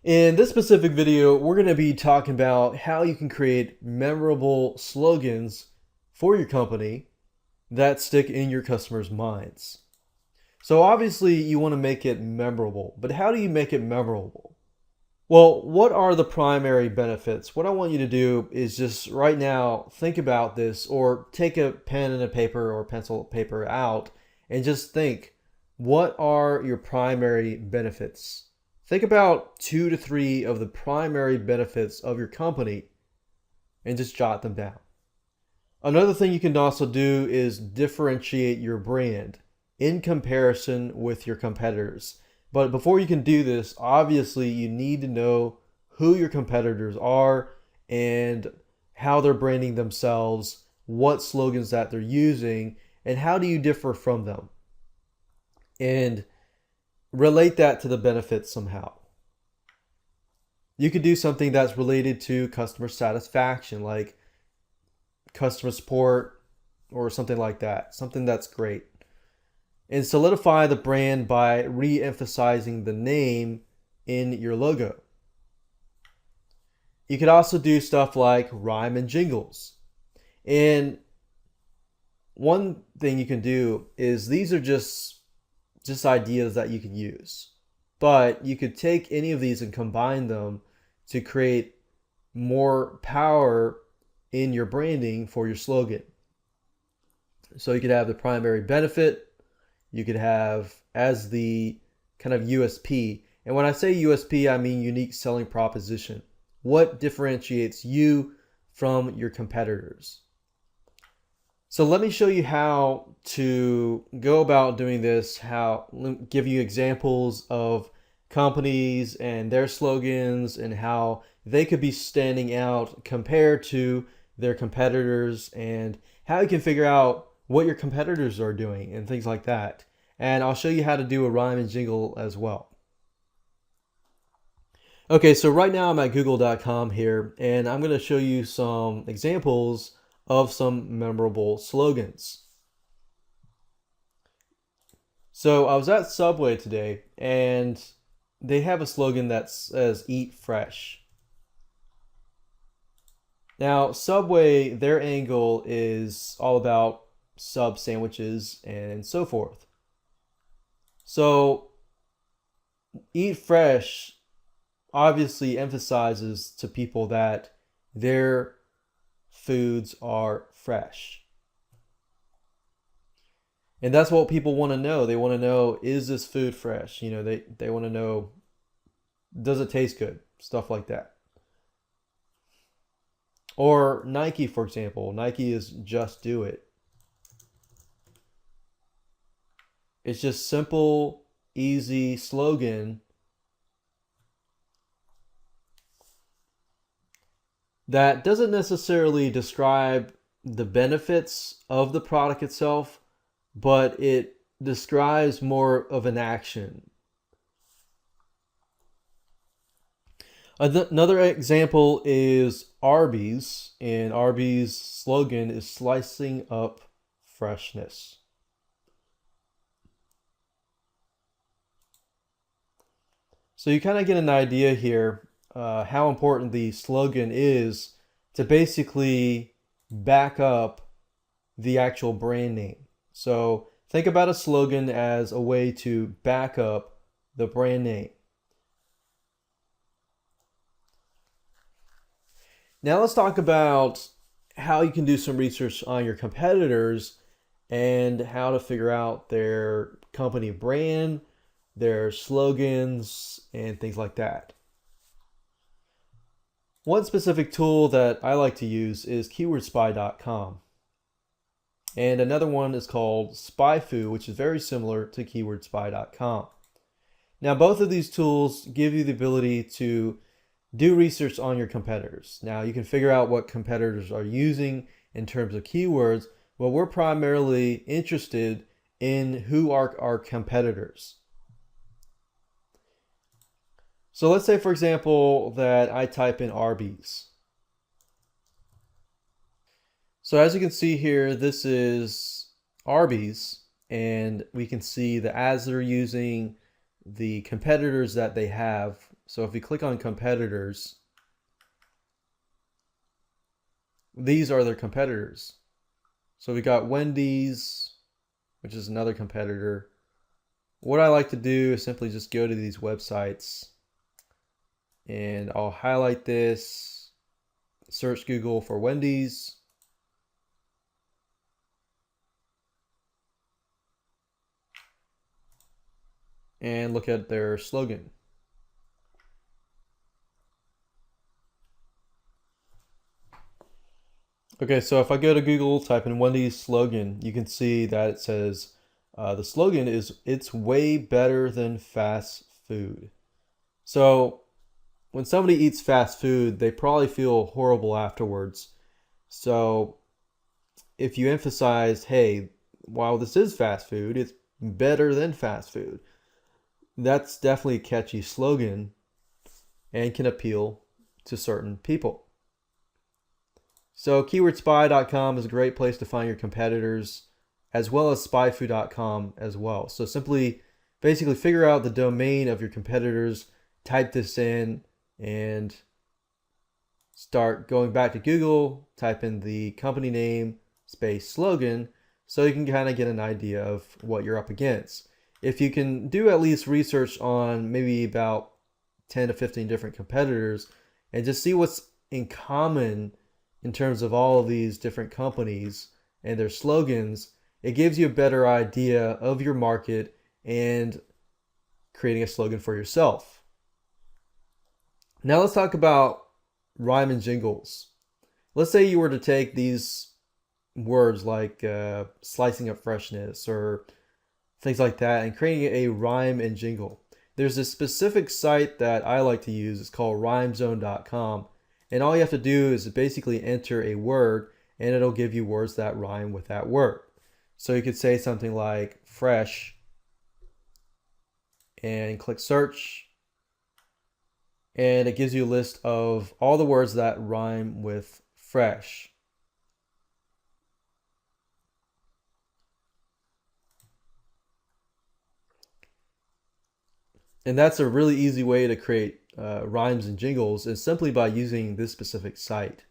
In this specific video, we're going to be talking about how you can create memorable slogans for your company that stick in your customers' minds. So obviously you want to make it memorable, but how do you make it memorable? Well, what are the primary benefits? What I want you to do is just right now think about this, or take a pen and a paper or pencil paper out and just think, what are your primary benefits? Think about 2 to 3 of the primary benefits of your company and just jot them down. Another thing you can also do is differentiate your brand in comparison with your competitors. But before you can do this, obviously you need to know who your competitors are and how they're branding themselves, what slogans that they're using, and how do you differ from them. And relate that to the benefits somehow. You could do something that's related to customer satisfaction, like customer support or something like that, something that's great. And solidify the brand by re-emphasizing the name in your logo. You could also do stuff like rhyme and jingles. And one thing you can do is, these are just ideas that you can use, but you could take any of these and combine them to create more power in your branding for your slogan. So you could have the primary benefit, you could have as the kind of USP. And when I say USP, I mean unique selling proposition. What differentiates you from your competitors? So let me show you how to go about doing this, give you examples of companies and their slogans and how they could be standing out compared to their competitors, and how you can figure out what your competitors are doing and things like that. And I'll show you how to do a rhyme and jingle as well. Okay, so right now I'm at google.com here, and I'm going to show you some examples of some memorable slogans. So I was at Subway today, and they have a slogan that says "Eat Fresh." Now, Subway, their angle is all about sub sandwiches and so forth. So "Eat Fresh" obviously emphasizes to people that their foods are fresh. And that's what people want to know. They want to know, is this food fresh? You know, they want to know, does it taste good? Stuff like that. Or Nike, for example. Nike is "Just Do It." It's just simple, easy slogan that doesn't necessarily describe the benefits of the product itself, but it describes more of an action. Another example is Arby's, and Arby's slogan is "Slicing Up Freshness." So you kind of get an idea here how important the slogan is to basically back up the actual brand name. So think about a slogan as a way to back up the brand name. Now let's talk about how you can do some research on your competitors and how to figure out their company brand, their slogans, and things like that. One specific tool that I like to use is keywordspy.com. And another one is called SpyFu, which is very similar to keywordspy.com. Now, both of these tools give you the ability to do research on your competitors. Now, you can figure out what competitors are using in terms of keywords, but we're primarily interested in who are our competitors. So let's say, for example, that I type in Arby's. So as you can see here, this is Arby's, and we can see the ads they're using, the competitors that they have So if we click on competitors, these are their competitors. So we got Wendy's, which is another competitor. What I like to do is simply just go to these websites and I'll highlight this, search Google for Wendy's. And look at their slogan. Okay, so if I go to Google, type in Wendy's slogan, you can see that it says the slogan is "It's way better than fast food." So when somebody eats fast food, they probably feel horrible afterwards. So if you emphasize, hey, while this is fast food, it's better than fast food, that's definitely a catchy slogan and can appeal to certain people. So keywordspy.com is a great place to find your competitors, as well as spyfu.com as well. So simply basically figure out the domain of your competitors, type this in, and start going back to Google, type in the company name, space slogan, so you can kind of get an idea of what you're up against. If you can do at least research on maybe about 10 to 15 different competitors and just see what's in common in terms of all of these different companies and their slogans, it gives you a better idea of your market and creating a slogan for yourself. Now let's talk about rhyme and jingles. Let's say you were to take these words like slicing up freshness or things like that and creating a rhyme and jingle. There's a specific site that I like to use. It's called rhymezone.com. And all you have to do is basically enter a word and it'll give you words that rhyme with that word. So you could say something like fresh and click search. And it gives you a list of all the words that rhyme with fresh. And that's a really easy way to create rhymes and jingles is simply by using this specific site.